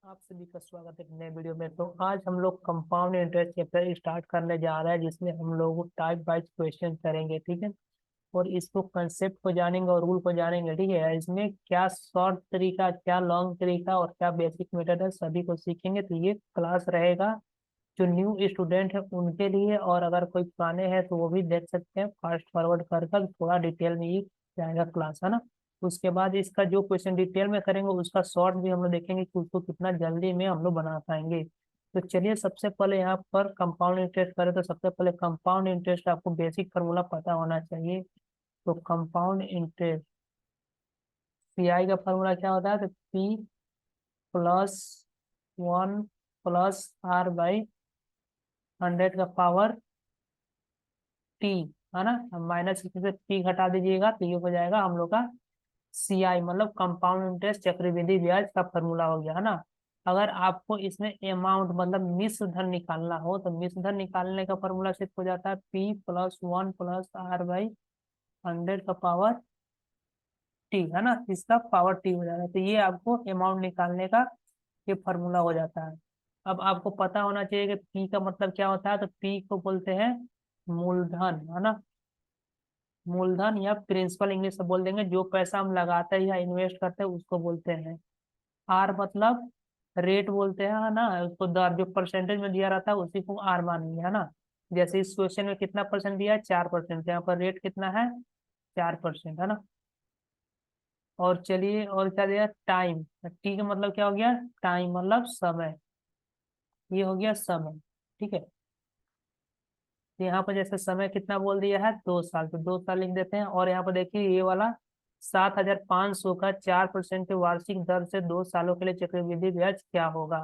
आप सभी का स्वागत है एक नए वीडियो में। तो आज हम लोग कंपाउंड इंटरेस्ट चैप्टर स्टार्ट करने जा रहे हैं, जिसमें हम लोग टाइप वाइज क्वेश्चन करेंगे, ठीक है। और इसको कंसेप्ट को जानेंगे और रूल को जानेंगे, ठीक है। इसमें क्या शॉर्ट तरीका, क्या लॉन्ग तरीका और क्या बेसिक मेथड है, सभी को सीखेंगे। तो ये क्लास रहेगा जो न्यू स्टूडेंट है उनके लिए, और अगर कोई पुराने हैं तो वो भी देख सकते हैं। फास्ट फॉरवर्ड कर कर थोड़ा डिटेल में ही जाएगा क्लास, है ना। उसके बाद इसका जो क्वेश्चन डिटेल में करेंगे उसका शॉर्ट भी हम लोग देखेंगे कि उसको कितना जल्दी में हम लोग बना पाएंगे। तो चलिए सबसे पहले यहाँ पर कंपाउंड इंटरेस्ट करें। तो सबसे पहले कंपाउंड इंटरेस्ट आपको बेसिक फार्मूला पता होना चाहिए। तो कंपाउंड इंटरेस्ट सीआई का फार्मूला क्या होता है? तो P plus 1 plus R by 100 का पावर टी, है ना। माइनस से पी घटा दीजिएगा तो ये हो जाएगा हम लोग का सीआई, मतलब कंपाउंड इंटरेस्ट चक्रवृद्धि ब्याज का फॉर्मूला हो गया, है ना। अगर आपको इसमें अमाउंट मतलब मिश्र धन निकालना हो तो मिश्र धन निकालने का फॉर्मूला सिर्फ हो जाता है P plus 1 plus R by 100 का पावर टी, है ना। इसका पावर टी हो जाता है। तो ये आपको अमाउंट निकालने का ये फॉर्मूला हो जाता है। अब आपको पता होना चाहिए कि पी का मतलब क्या होता है। तो पी को बोलते हैं मूलधन, है ना। मूलधन या प्रिंसिपल इंग्लिश से बोल देंगे, जो पैसा हम लगाते हैं या इन्वेस्ट करते हैं उसको बोलते हैं। आर मतलब रेट बोलते हैं, है ना। उसको दर जो परसेंटेज में दिया रहता है उसी को आर मानेंगे, है ना। जैसे इस क्वेश्चन में कितना परसेंट दिया है? 4%। यहाँ पर रेट कितना है? 4%, है ना। और चलिए, और क्या दिया? टाइम। टी का मतलब क्या हो गया? टाइम मतलब समय। ये हो गया समय, ठीक है। तो यहाँ पर जैसे समय कितना बोल दिया है? 2 साल, तो 2 साल लिख देते हैं। और यहाँ पर देखिए ये वाला 7,500 का 4% के वार्षिक दर से 2 सालों के लिए चक्रवृद्धि ब्याज क्या होगा?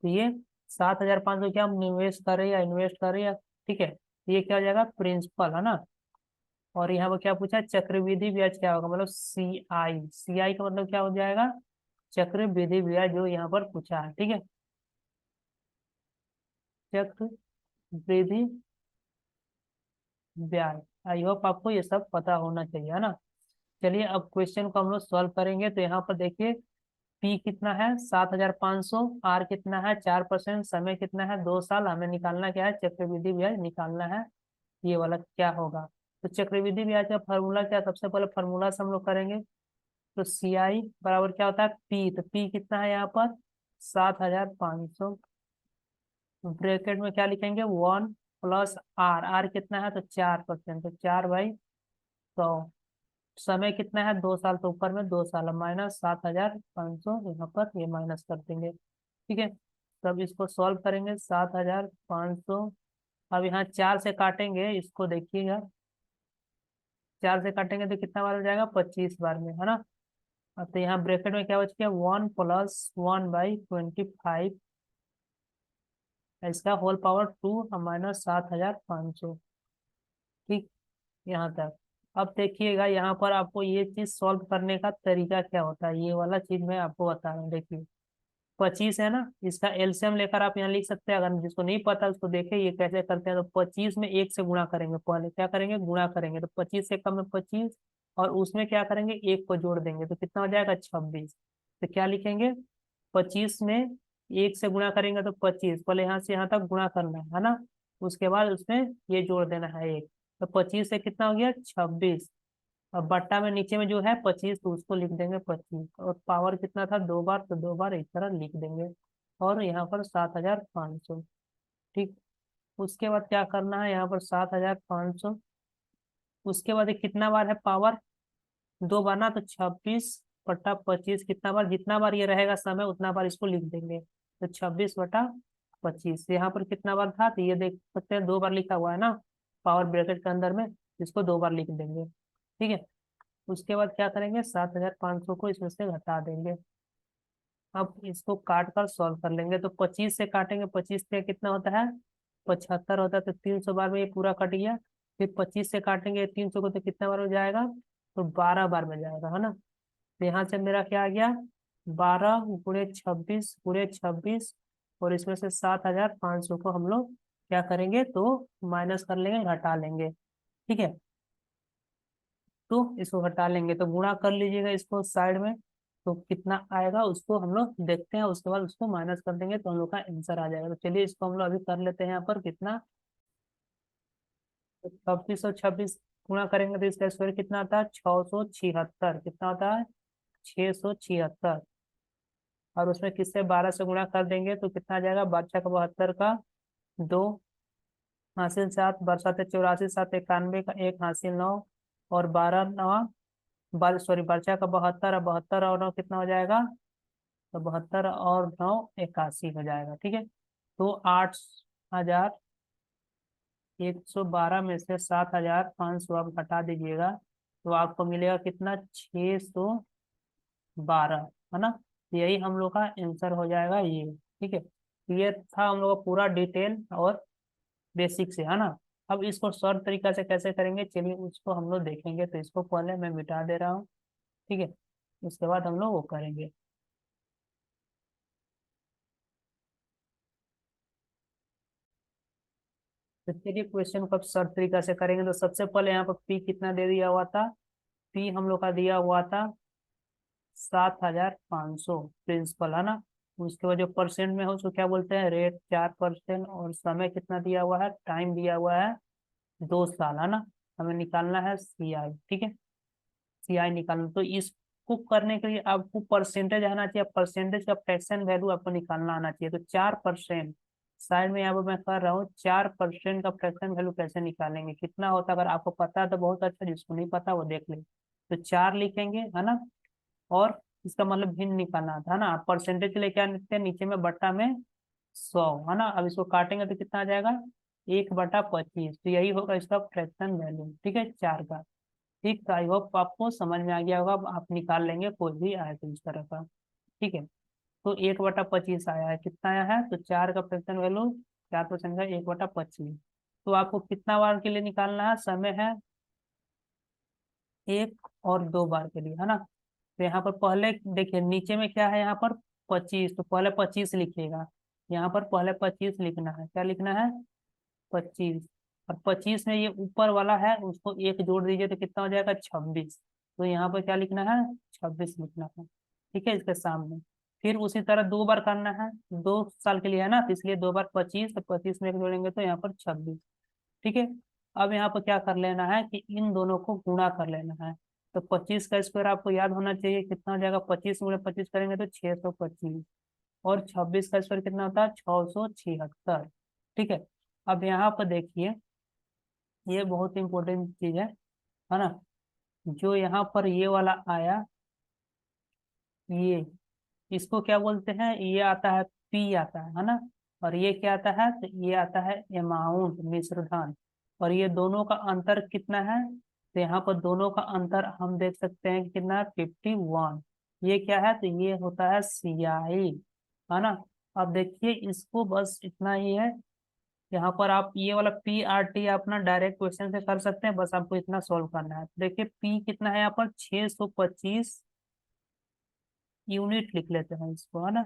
तो ये 7,500 क्या हम निवेश कर रहे हैं या इन्वेस्ट कर रहे हैं, ठीक है। ये क्या हो जाएगा? प्रिंसिपल, है ना। और यहाँ पर क्या पूछा है? चक्रवृद्धि ब्याज क्या होगा, मतलब सीआई। सीआई का मतलब क्या हो जाएगा? चक्रवृद्धि ब्याज, जो यहाँ पर पूछा है, ठीक है। चक्रवृद्धि ब्याज। आई होप आपको ये सब पता होना चाहिए, है ना। चलिए अब क्वेश्चन को हम लोग सॉल्व करेंगे। तो यहाँ पर देखिए पी कितना है? 7,500। आर कितना है? 4%। समय कितना है? 2 साल। हमें निकालना क्या है? चक्रवृद्धि ब्याज निकालना है। ये वाला क्या होगा? तो चक्रवृद्धि ब्याज का फॉर्मूला क्या? सबसे पहले फॉर्मूला से हम लोग करेंगे। तो सी आई बराबर क्या होता है? पी। तो पी कितना है यहाँ पर? 7,500। ब्रैकेट में क्या लिखेंगे? 1 प्लस आर। आर कितना है? तो 4%। तो 4/100। समय कितना है? 2 साल, तो ऊपर में 2 साल माइनस 7,500, यहाँ पर ये माइनस कर देंगे, ठीक है। तब इसको सॉल्व करेंगे। 7,500 अब यहाँ 4 से काटेंगे, इसको देखिएगा। 4 से काटेंगे तो कितना बार हो जाएगा? 25 बार में, है ना। अब तो यहाँ ब्रैकेट में क्या बच गया? 1 प्लस 1/25, इसका होल पावर 2 माइनस 7,500, ठीक। यहाँ तक। अब देखिएगा यहाँ पर आपको ये चीज सॉल्व करने का तरीका क्या होता है, ये वाला चीज मैं आपको बता रहा हूँ। देखिए 25 है ना, इसका एलसीएम लेकर आप यहाँ लिख सकते हैं। अगर जिसको नहीं पता उसको देखे ये कैसे करते हैं। तो 25 में 1 से गुणा करेंगे, पहले क्या करेंगे? गुणा करेंगे। तो 25 से कम है 25, और उसमें क्या करेंगे? 1 को जोड़ देंगे तो कितना हो जाएगा? 26। तो क्या लिखेंगे? 25 में 1 से गुणा करेंगे तो 25, पहले यहाँ से यहाँ तक गुणा करना है ना। उसके बाद उसमें ये जोड़ देना है 1। तो 25 से कितना हो गया? 26। अब बट्टा में नीचे में जो है 25, तो उसको लिख देंगे 25। और पावर कितना था? 2 बार, तो 2 बार इस तरह लिख देंगे। और यहाँ पर 7,500, ठीक। उसके बाद क्या करना है? यहाँ पर 7,500। उसके बाद ये कितना बार है पावर? 2 बार ना, तो 26/25 कितना बार? जितना बार ये रहेगा समय उतना बार इसको लिख देंगे। तो 26/25 यहाँ पर कितना बार था? तो ये देख सकते हैं 2 बार लिखा हुआ है ना पावर ब्रैकेट के अंदर में, इसको 2 बार लिख देंगे, ठीक है। उसके बाद क्या करेंगे? 7,500 को इसमें से घटा देंगे। अब इसको काट कर सॉल्व कर लेंगे। तो 25 से काटेंगे, 25 से कितना होता है? 75 होता है। तो 300 बार में ये पूरा कट गया। फिर 25 से काटेंगे 300 को, तो कितना बार हो जाएगा? तो 12 बार में जाएगा, है ना। तो यहाँ से मेरा क्या आ गया? 12 × 26 × 26, और इसमें से 7,500 को हम लोग क्या करेंगे? तो माइनस कर लेंगे, घटा लेंगे, ठीक है। तो इसको घटा लेंगे तो गुणा कर लीजिएगा इसको साइड में। तो कितना आएगा उसको हम लोग देखते हैं, उसके बाद उसको माइनस कर देंगे तो हम लोग का आंसर आ जाएगा। तो चलिए इसको हम लोग अभी कर लेते हैं यहाँ पर कितना, 2626 गुणा करेंगे तो इसका स्क्वायर कितना आता है, 676। कितना होता है, 676। और उसमें किससे 12 से गुणा कर देंगे तो कितना आ जाएगा, 12×72 का 2 हासिल 7, बरसात 84, 7 91 का 1 हासिल 9, और 12 9 सॉरी 12×72, और 72 और 9 कितना हो जाएगा, तो 72 और 9 81 हो जाएगा। ठीक है, तो 8112 में से 7500 आप घटा दीजिएगा तो आपको मिलेगा कितना, 612, है ना। यही हम लोग का आंसर हो जाएगा ये। ठीक है, ये था हम लोग का पूरा डिटेल और बेसिक से, है ना। अब इसको शॉर्ट तरीका से कैसे करेंगे चलिए उसको हम लोग देखेंगे। तो इसको पहले मैं मिटा दे रहा हूँ, ठीक है, उसके बाद हम लोग वो करेंगे। तो चलिए क्वेश्चन को अब शॉर्ट तरीका से करेंगे। तो सबसे पहले यहाँ पर पी कितना दे दिया हुआ था, पी हम लोग का दिया हुआ था 7500 प्रिंसिपल, है ना। उसके बाद जो परसेंट में है उसको क्या बोलते हैं, रेट 4%, और समय कितना दिया हुआ है, टाइम दिया हुआ है 2 साल, है ना। हमें निकालना है सी आई। ठीक है, सी आई निकालना, तो इसको करने के लिए आपको परसेंटेज आना चाहिए, परसेंटेज का फ्रैक्शन वैल्यू आपको निकालना आना चाहिए। तो 4%, साइड में यहाँ पर मैं कर रहा हूँ, 4% का फ्रैक्शन वैल्यू कैसे निकालेंगे, कितना होता है, अगर आपको पता है तो बहुत अच्छा, जिसको नहीं पता वो देख ले। तो 4 लिखेंगे, है ना, और इसका मतलब भिन्न निकालना था ना। परसेंटेज के लिए क्या लिखते हैं, नीचे में बट्टा में 100, है ना। अब इसको काटेंगे तो कितना आ जाएगा, 1/25। तो यही होगा इसका फ्रैक्शन वैल्यू, ठीक है, 4 का। ठीक, तो आई होप आपको समझ में आ गया होगा। अब आप निकाल लेंगे कोई भी आए तो इस तरह का। ठीक है, तो 1/25 आया है, कितना आया है, तो 4 का फ्रैक्शन वैल्यू 4% का 1/25। तो आपको कितना बार के लिए निकालना है, समय है 1 और 2 बार के लिए, है ना। तो यहाँ पर पहले देखिए नीचे में क्या है, यहाँ पर 25, तो पहले 25 लिखिएगा। यहाँ पर पहले 25 लिखना है, क्या लिखना है, 25। और 25 में ये ऊपर वाला है उसको 1 जोड़ दीजिए तो कितना हो जाएगा, 26। तो यहाँ पर क्या लिखना है, 26 लिखना है। ठीक है, इसके सामने फिर उसी तरह 2 बार करना है, 2 साल के लिए, है ना, तो इसलिए 2 बार 25, तो 25 में 1 जोड़ेंगे तो यहाँ पर 26। ठीक है, अब यहाँ पर क्या कर लेना है कि इन दोनों को गुणा कर लेना है। तो 25 का स्क्वायर आपको याद होना चाहिए, कितना हो जाएगा, 25 × 25 करेंगे तो 625, और 26 का स्क्वायर कितना होता है, 676। ठीक है, अब यहाँ पर देखिए ये बहुत इंपॉर्टेंट चीज है ना। जो यहाँ पर ये वाला आया, ये इसको क्या बोलते हैं, ये आता है पी आता है ना। और ये क्या आता है, तो ये आता है अमाउंट, मिश्रधन। और ये दोनों का अंतर कितना है, तो यहाँ पर दोनों का अंतर हम देख सकते हैं कि कितना है, 51। ये क्या है, तो ये होता है सियाई, है ना। अब देखिए इसको बस इतना ही है, यहाँ पर आप ये वाला पी आर टी अपना डायरेक्ट क्वेश्चन से कर सकते हैं, बस आपको इतना सॉल्व करना है। देखिए पी कितना है, यहाँ पर 625 यूनिट लिख लेते हैं इसको, है ना,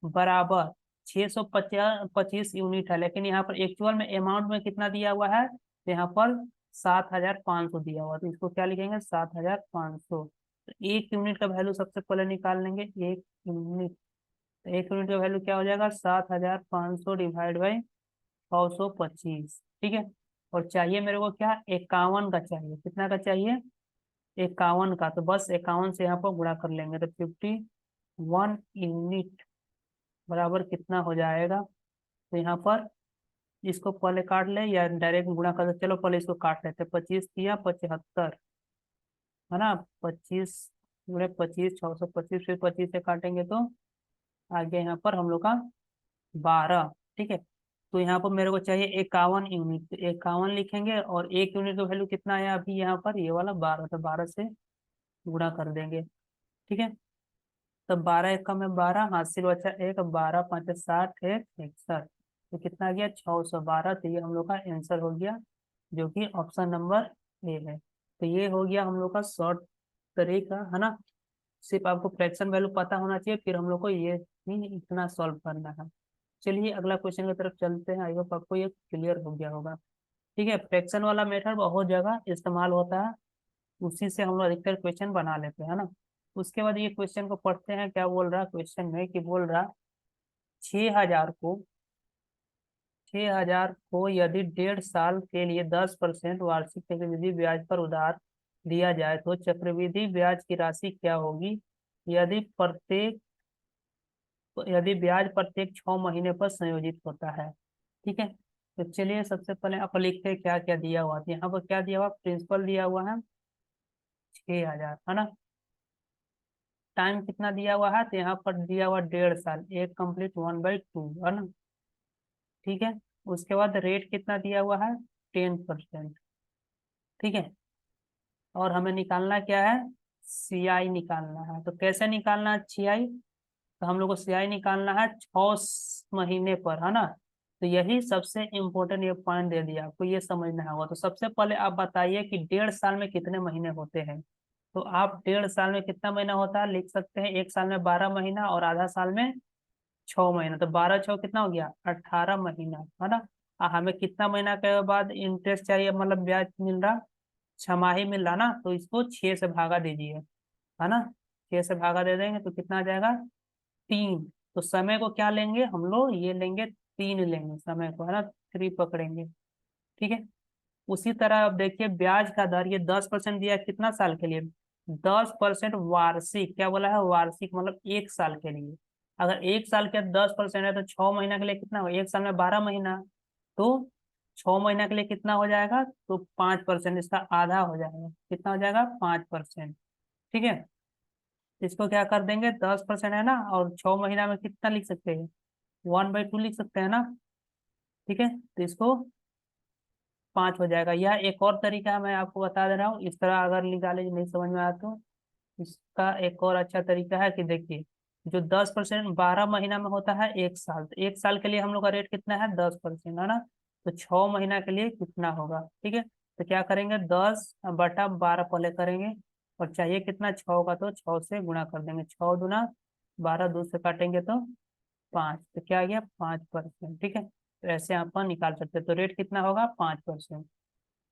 बराबर 625 यूनिट है। लेकिन यहाँ पर एक्चुअल में अमाउंट में कितना दिया हुआ है, तो यहाँ पर 7500 दिया हुआ है, तो इसको क्या लिखेंगे, 7500। तो 1 यूनिट का वैल्यू सबसे पहले निकाल लेंगे, 1 यूनिट। तो 1 यूनिट का वैल्यू क्या हो जाएगा, 7500 डिवाइड बाई 625। ठीक है, और चाहिए मेरे को क्या, 51 का चाहिए, कितना का चाहिए, 51 का। तो बस 51 से यहाँ पर गुणा कर लेंगे तो 51 यूनिट बराबर कितना हो जाएगा। तो यहाँ पर इसको पहले काट ले या डायरेक्ट गुणा कर, चलो पहले इसको काट लेते, 25 × 75, है ना। 25 × 25, 625, फिर 25 से काटेंगे तो आगे यहाँ पर हम लोग का 12। ठीक है, तो यहाँ पर मेरे को चाहिए 51 यूनिट, तो 51 लिखेंगे, और 1 यूनिट का वैल्यू कितना आया अभी यहाँ पर, ये वाला 12, तो 12 से गुणा कर देंगे। ठीक है, तो 12 एकम में 12, हासिल बचा 1, 12×5 = 60, 1 61, तो कितना आ गया, 612। तो ये हम लोग का आंसर हो गया, जो कि ऑप्शन नंबर ए है। तो ये हो गया हम लोग का शॉर्ट तरीका, है ना। सिर्फ आपको फ्रैक्शन वैल्यू पता होना चाहिए, फिर हम लोग को ये भी इतना सॉल्व करना है। चलिए अगला क्वेश्चन की तरफ चलते हैं, आई होप आपको ये क्लियर हो गया होगा। ठीक है, फ्रैक्शन वाला मेथड बहुत जगह इस्तेमाल होता है, उसी से हम लोग अधिकतर क्वेश्चन बना लेते हैं, है ना। उसके बाद ये क्वेश्चन को पढ़ते हैं, क्या बोल रहा क्वेश्चन में, कि बोल रहा 6,000 को 6,000 को यदि 1.5 साल के लिए 10% वार्षिक चक्रवृद्धि ब्याज पर उधार दिया जाए तो चक्रवृद्धि ब्याज की राशि क्या होगी, यदि प्रत्येक यदि ब्याज प्रत्येक 6 महीने पर संयोजित होता है। ठीक है, तो चलिए सबसे पहले आप लिखते हैं क्या क्या दिया हुआ है। यहाँ पर क्या दिया हुआ, प्रिंसिपल दिया हुआ है 6,000, है ना। टाइम कितना दिया हुआ है, तो यहाँ पर दिया हुआ 1.5 साल, एक कंप्लीट 1/2, है ना। ठीक है, उसके बाद रेट कितना दिया हुआ है, 10%। ठीक है, और हमें निकालना क्या है, सीआई निकालना है। तो कैसे निकालना है सीआई, तो हम लोग को सीआई निकालना है 6 महीने पर, है ना। तो यही सबसे इम्पोर्टेंट ये पॉइंट दे दिया आपको, ये समझना होगा। तो सबसे पहले आप बताइए कि 1.5 साल में कितने महीने होते हैं। तो आप 1.5 साल में कितना महीना होता है लिख सकते हैं, एक साल में 12 महीना और आधा साल में 6 महीना। तो 12 6 कितना हो गया, 18 महीना, है ना। हमें कितना महीना के बाद इंटरेस्ट चाहिए, मतलब ब्याज मिल रहा, छमाही मिल रहा ना, तो इसको 6 से भागा दीजिए, है ना। 6 से भागा दे देंगे तो कितना आ जाएगा, 3। तो समय को क्या लेंगे हम लोग, ये लेंगे 3 लेंगे समय को, है ना, 3 पकड़ेंगे। ठीक है, उसी तरह अब देखिए ब्याज का दर, ये 10% दिया है, कितना साल के लिए, 10% वार्षिक, क्या बोला है वार्षिक, मतलब एक साल के लिए। अगर एक साल के 10% है तो 6 महीना के लिए कितना हो, एक साल में 12 महीना, तो 6 महीना के लिए कितना हो जाएगा, तो 5%, इसका आधा हो जाएगा, कितना हो जाएगा, 5%। ठीक है, इसको क्या कर देंगे, 10% है ना, और 6 महीना में कितना लिख सकते हैं, 1/2 लिख सकते हैं ना। ठीक है, तो इसको 5 हो जाएगा। यह एक और तरीका है, मैं आपको बता दे रहा हूँ, इस तरह अगर निकाले नहीं समझ में आया तो इसका एक और अच्छा तरीका है कि देखिए, जो 10% 12 महीना में होता है एक साल, तो एक साल के लिए हम लोग का रेट कितना है, 10%, है ना। तो 6 महीना के लिए कितना होगा, ठीक है। तो क्या करेंगे, 10/12 पहले करेंगे, और चाहिए कितना, 6 का, तो 6 से गुणा कर देंगे, 6 दूना 12, 2 से काटेंगे तो 5, तो क्या आ गया, 5%। ठीक है, तो ऐसे आप निकाल सकते हैं। तो रेट कितना होगा, 5%।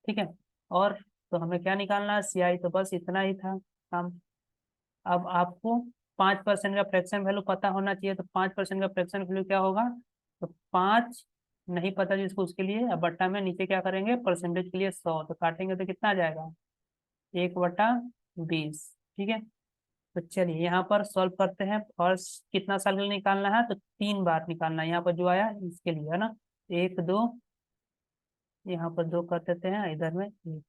ठीक है, और तो हमें क्या निकालना है, सीआई, तो बस इतना ही था काम। अब आपको 5% का फ्रैक्शन वैल्यू पता होना चाहिए। तो 5% का फ्रैक्शन वैल्यू क्या होगा, तो 5 नहीं पता जिसको, उसके लिए अब बट्टा में नीचे क्या करेंगे, परसेंटेज के लिए 100, तो काटेंगे तो कितना आ जाएगा, 1/20। ठीक है, तो चलिए यहाँ पर सॉल्व करते हैं। फर्स्ट कितना साल के लिए निकालना है, तो 3 बार निकालना है, यहाँ पर जो आया इसके लिए, है ना। 1 2, यहाँ पर 2 कर देते हैं, इधर में 1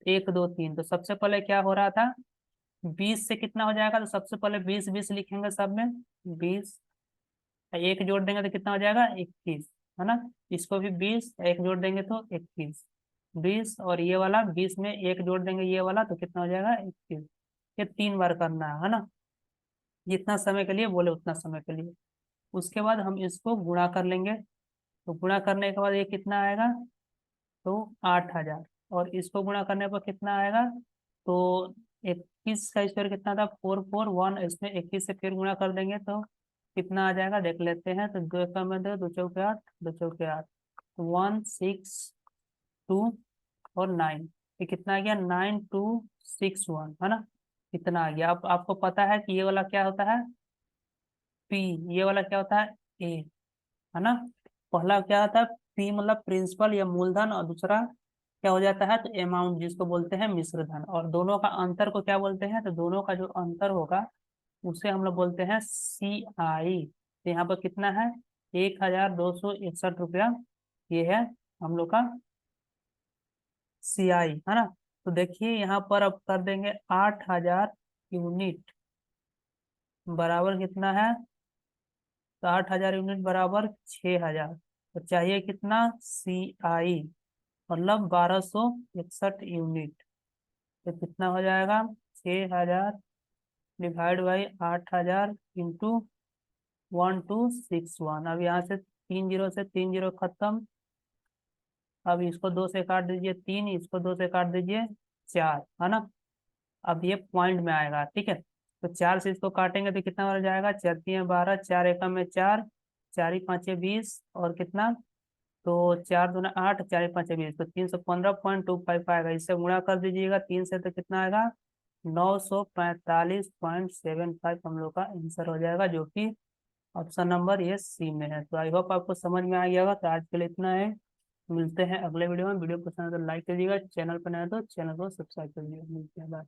1 2 3। तो सबसे पहले क्या हो रहा था, 20 से कितना हो जाएगा, तो सबसे पहले 20 20 लिखेंगे सब में, 20, एक जोड़ देंगे तो कितना हो जाएगा, 21, है ना। इसको भी 20, एक जोड़ देंगे तो 21, 20, और ये वाला 20 में एक जोड़ देंगे ये वाला, तो कितना हो जाएगा, 21। ये 3 बार करना है ना, जितना समय के लिए बोले उतना समय के लिए। उसके बाद हम इसको गुणा कर लेंगे, तो गुणा करने के बाद ये कितना आएगा, तो 8,000, और इसको गुणा करने पर कितना आएगा, तो 21 का स्क्वायर कितना था, 441, इसमें 21 से फिर गुणा कर देंगे तो कितना आ जाएगा, देख लेते हैं। तो 2 एकम में 2, 2 चौके 8, 2 चौके 8, 1 6 2 और 9, ये कितना आ गया, 9261, है ना। कितना आ गया, आप आपको पता है कि ये वाला क्या होता है, पी, ये वाला क्या होता है, ए, है ना। पहला क्या होता है, पी मतलब प्रिंसिपल या मूलधन, और दूसरा क्या हो जाता है, तो अमाउंट, जिसको बोलते हैं मिश्र धन। और दोनों का अंतर को क्या बोलते हैं, तो दोनों का जो अंतर होगा उसे हम लोग बोलते हैं सी आई। तो यहाँ पर कितना है, 1,261 रुपया, ये है हम लोग का सी आई, है ना। तो देखिए यहाँ पर अब कर देंगे 8,000 यूनिट बराबर कितना है, तो 8,000 यूनिट बराबर 6,000। तो चाहिए कितना, सी आई, मतलब 1,261 यूनिट। तो कितना हो जाएगा, 6,000 डिवाइड बाई 8,000 इंटू 1,261। अब यहाँ से 3 जीरो से 3 जीरो खत्म। अब इसको 2 से काट दीजिए 3, इसको 2 से काट दीजिए 4, है ना। अब ये पॉइंट में आएगा, ठीक है। तो 4 से इसको काटेंगे तो कितना हो जाएगा, 4 3 12, 4 एकम में 4, 4 5 20, और कितना, तो 4 दूना 8, 4 5 20, तो 315.25 आएगा। इससे गुणा कर दीजिएगा 3 से तो कितना आएगा, 945.75 हम लोग का आंसर हो जाएगा, जो कि ऑप्शन नंबर ये सी में है। तो आई होप आपको समझ में आ गया होगा। तो आज के लिए इतना है, मिलते हैं अगले वीडियो में। वीडियो पसंद है तो लाइक करिएगा, चैनल पर नया है तो चैनल को सब्सक्राइब करिएगा। मिलते हैं, बाय।